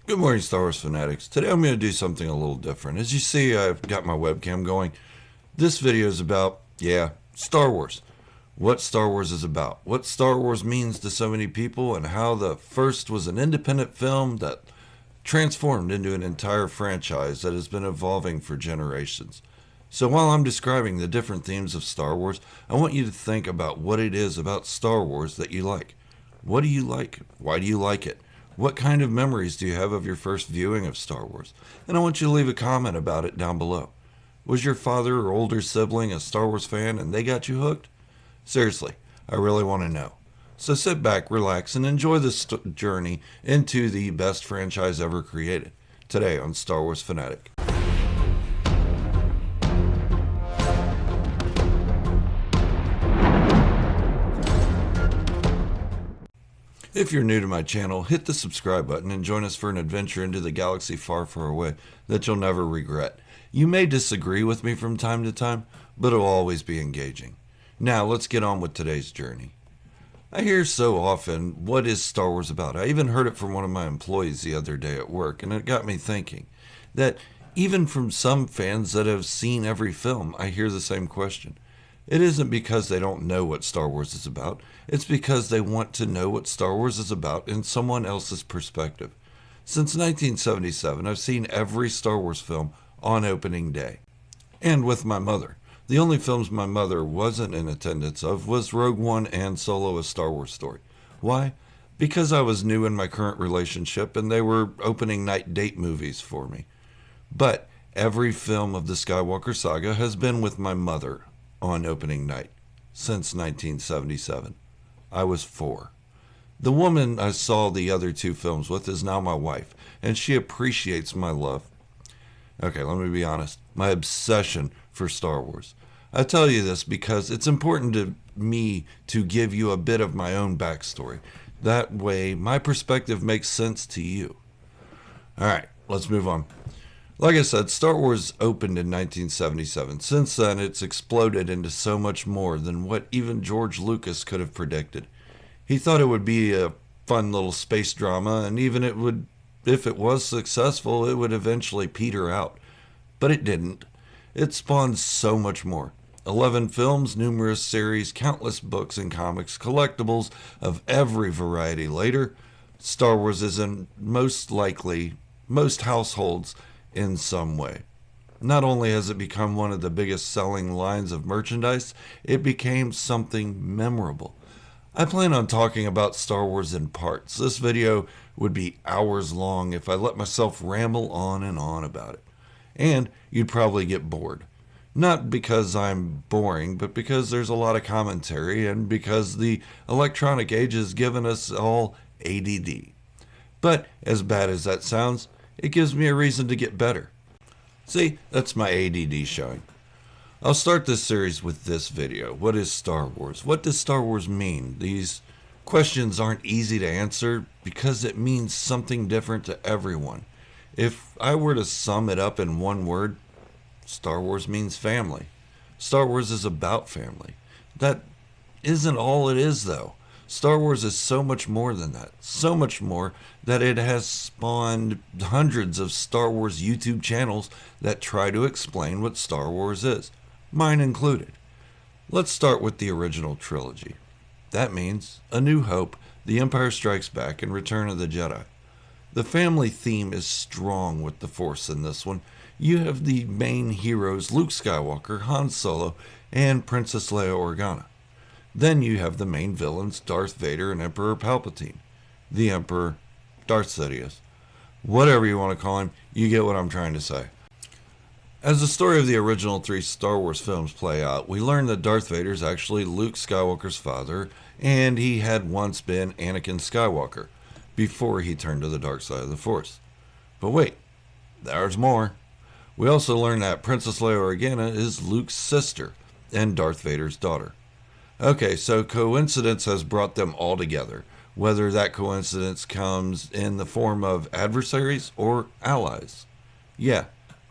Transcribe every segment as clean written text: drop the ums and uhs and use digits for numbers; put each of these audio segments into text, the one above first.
Good morning, Star Wars fanatics. Today I'm going to do something a little different. As you see, I've got my webcam going. This video is about, Star Wars. What Star Wars is about. What Star Wars means to so many people, and how the first was an independent film that transformed into an entire franchise that has been evolving for generations. So while I'm describing the different themes of Star Wars, I want you to think about what it is about Star Wars that you like. What do you like? Why do you like it? What kind of memories do you have of your first viewing of Star Wars? And I want you to leave a comment about it down below. Was your father or older sibling a Star Wars fan and they got you hooked? Seriously, I really want to know. So sit back, relax, and enjoy this journey into the best franchise ever created. Today on Star Wars Fanatic. If you're new to my channel, hit the subscribe button and join us for an adventure into the galaxy far, far away that you'll never regret. You may disagree with me from time to time, but it'll always be engaging. Now, let's get on with today's journey. I hear so often, what is Star Wars about? I even heard it from one of my employees the other day at work, and it got me thinking that even from some fans that have seen every film, I hear the same question. It isn't because they don't know what Star Wars is about. It's because they want to know what Star Wars is about in someone else's perspective. Since 1977, I've seen every Star Wars film on opening day. And with my mother. The only films my mother wasn't in attendance of was Rogue One and Solo: A Star Wars Story. Why? Because I was new in my current relationship and they were opening night date movies for me. But every film of the Skywalker saga has been with my mother on opening night since 1977. I was 4. The woman I saw the other 2 films with is now my wife, and she appreciates my love. Okay, let me be honest. My obsession for Star Wars. I tell you this because it's important to me to give you a bit of my own backstory. That way, my perspective makes sense to you. Alright, let's move on. Like I said, Star Wars opened in 1977. Since then, it's exploded into so much more than what even George Lucas could have predicted. He thought it would be a fun little space drama, and even if it was successful, it would eventually peter out. But it didn't. It spawned so much more. 11 films, numerous series, countless books and comics, collectibles of every variety later. Star Wars is in most households in some way. Not only has it become one of the biggest selling lines of merchandise, it became something memorable. I plan on talking about Star Wars in parts. This video would be hours long if I let myself ramble on and on about it. And you'd probably get bored. Not because I'm boring, but because there's a lot of commentary and because the electronic age has given us all ADD. But as bad as that sounds, it gives me a reason to get better. See, that's my ADD showing. I'll start this series with this video. What is Star Wars? What does Star Wars mean? These questions aren't easy to answer because it means something different to everyone. If I were to sum it up in one word, Star Wars means family. Star Wars is about family. That isn't all it is, though. Star Wars is so much more than that. So much more that it has spawned hundreds of Star Wars YouTube channels that try to explain what Star Wars is, mine included. Let's start with the original trilogy. That means A New Hope, The Empire Strikes Back, and Return of the Jedi. The family theme is strong with the Force in this one. You have the main heroes Luke Skywalker, Han Solo, and Princess Leia Organa. Then you have the main villains, Darth Vader and Emperor Palpatine. The Emperor, Darth Sidious. Whatever you want to call him, you get what I'm trying to say. As the story of the original 3 Star Wars films play out, we learn that Darth Vader is actually Luke Skywalker's father, and he had once been Anakin Skywalker, before he turned to the dark side of the Force. But wait, there's more. We also learn that Princess Leia Organa is Luke's sister, and Darth Vader's daughter. Okay, so coincidence has brought them all together, whether that coincidence comes in the form of adversaries or allies. Yeah,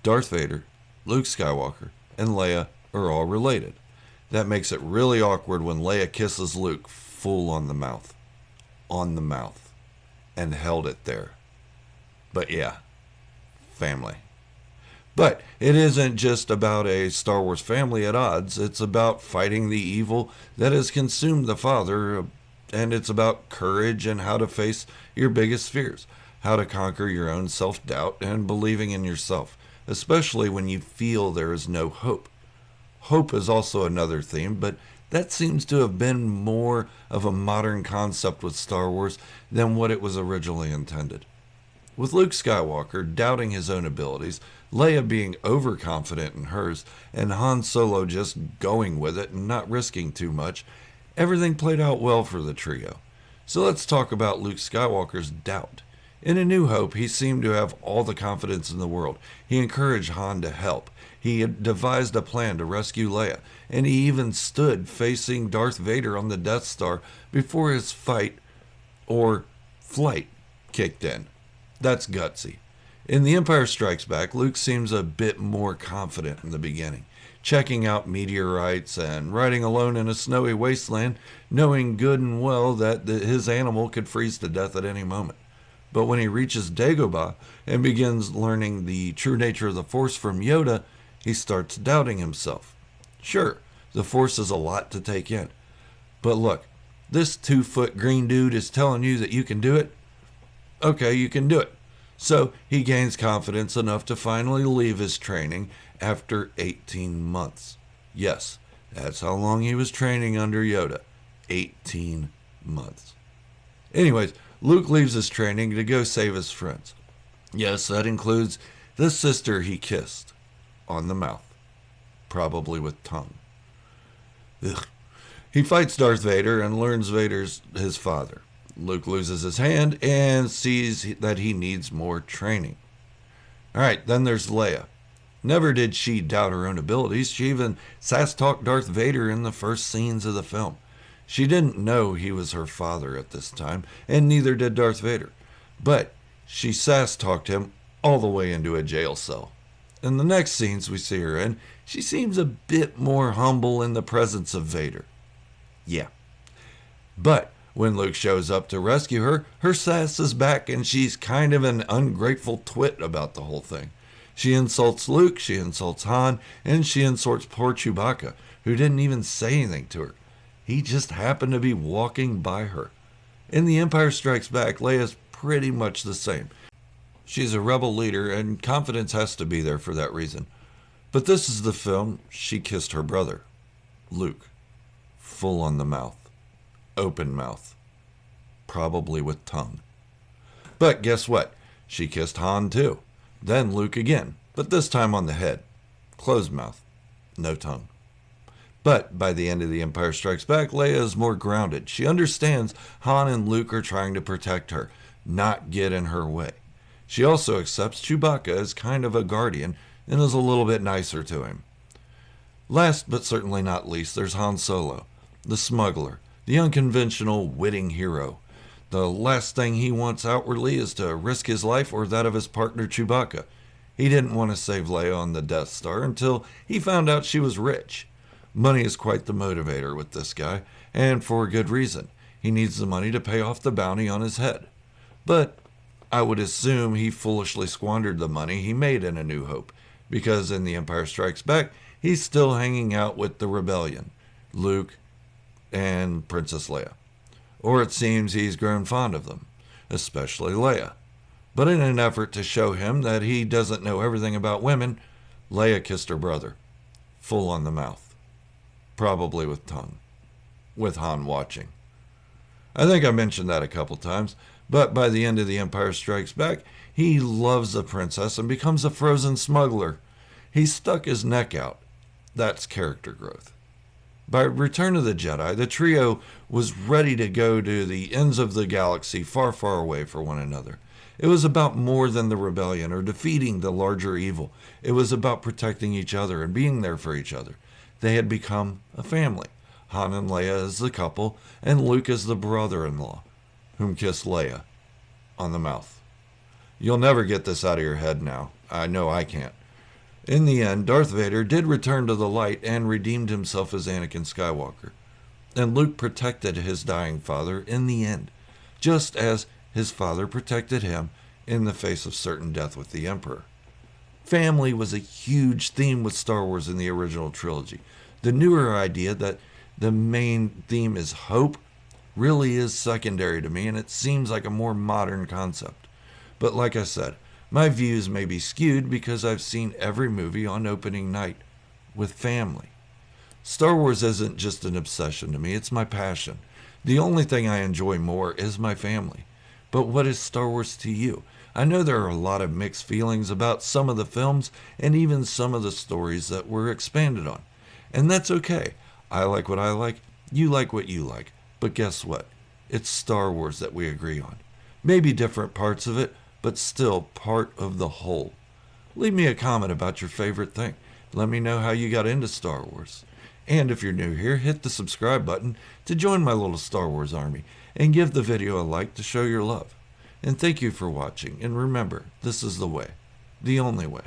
Darth Vader, Luke Skywalker, and Leia are all related. That makes it really awkward when Leia kisses Luke full on the mouth. On the mouth. And held it there. But yeah, family. But it isn't just about a Star Wars family at odds. It's about fighting the evil that has consumed the Father, and it's about courage and how to face your biggest fears, how to conquer your own self doubt and believing in yourself, especially when you feel there is no hope. Hope is also another theme, but that seems to have been more of a modern concept with Star Wars than what it was originally intended. With Luke Skywalker doubting his own abilities, Leia being overconfident in hers, and Han Solo just going with it and not risking too much, everything played out well for the trio. So let's talk about Luke Skywalker's doubt. In A New Hope, he seemed to have all the confidence in the world. He encouraged Han to help. He had devised a plan to rescue Leia, and he even stood facing Darth Vader on the Death Star before his fight, or flight, kicked in. That's gutsy. In The Empire Strikes Back, Luke seems a bit more confident in the beginning, checking out meteorites and riding alone in a snowy wasteland, knowing good and well that his animal could freeze to death at any moment. But when he reaches Dagobah and begins learning the true nature of the Force from Yoda, he starts doubting himself. Sure, the Force is a lot to take in. But look, this 2-foot green dude is telling you that you can do it? Okay, you can do it. So he gains confidence enough to finally leave his training after 18 months. Yes, that's how long he was training under Yoda. 18 months. Anyways, Luke leaves his training to go save his friends. Yes, that includes the sister he kissed on the mouth, probably with tongue. Ugh. He fights Darth Vader and learns Vader's his father. Luke loses his hand and sees that he needs more training. Alright, then there's Leia. Never did she doubt her own abilities. She even sass-talked Darth Vader in the first scenes of the film. She didn't know he was her father at this time, and neither did Darth Vader. But she sass-talked him all the way into a jail cell. In the next scenes we see her in, she seems a bit more humble in the presence of Vader. Yeah. But when Luke shows up to rescue her, her sass is back and she's kind of an ungrateful twit about the whole thing. She insults Luke, she insults Han, and she insults poor Chewbacca, who didn't even say anything to her. He just happened to be walking by her. In The Empire Strikes Back, Leia's pretty much the same. She's a rebel leader, and confidence has to be there for that reason. But this is the film she kissed her brother, Luke, full on the mouth. Open mouth. Probably with tongue. But guess what? She kissed Han too. Then Luke again, but this time on the head. Closed mouth. No tongue. But by the end of The Empire Strikes Back, Leia is more grounded. She understands Han and Luke are trying to protect her, not get in her way. She also accepts Chewbacca as kind of a guardian and is a little bit nicer to him. Last but certainly not least, there's Han Solo, the smuggler, the unconventional, witting hero. The last thing he wants outwardly is to risk his life or that of his partner Chewbacca. He didn't want to save Leia on the Death Star until he found out she was rich. Money is quite the motivator with this guy, and for a good reason. He needs the money to pay off the bounty on his head. But I would assume he foolishly squandered the money he made in A New Hope, because in The Empire Strikes Back, he's still hanging out with the rebellion, Luke and Princess Leia. Or it seems he's grown fond of them, especially Leia. But in an effort to show him that he doesn't know everything about women, Leia kissed her brother, full on the mouth, probably with tongue, with Han watching. I think I mentioned that a couple times, but by the end of The Empire Strikes Back, he loves the princess and becomes a frozen smuggler. He stuck his neck out. That's character growth. By Return of the Jedi, the trio was ready to go to the ends of the galaxy far, far away for one another. It was about more than the rebellion or defeating the larger evil. It was about protecting each other and being there for each other. They had become a family. Han and Leia as the couple, and Luke as the brother-in-law, whom kissed Leia on the mouth. You'll never get this out of your head now. I know I can't. In the end, Darth Vader did return to the light and redeemed himself as Anakin Skywalker. And Luke protected his dying father in the end, just as his father protected him in the face of certain death with the Emperor. Family was a huge theme with Star Wars in the original trilogy. The newer idea that the main theme is hope really is secondary to me, and it seems like a more modern concept. But like I said, my views may be skewed because I've seen every movie on opening night with family. Star Wars isn't just an obsession to me, it's my passion. The only thing I enjoy more is my family. But what is Star Wars to you? I know there are a lot of mixed feelings about some of the films and even some of the stories that were expanded on. And that's okay. I like what I like, you like what you like. But guess what? It's Star Wars that we agree on. Maybe different parts of it, but still part of the whole. Leave me a comment about your favorite thing. Let me know how you got into Star Wars. And if you're new here, hit the subscribe button to join my little Star Wars army and give the video a like to show your love. And thank you for watching. And remember, this is the way, the only way.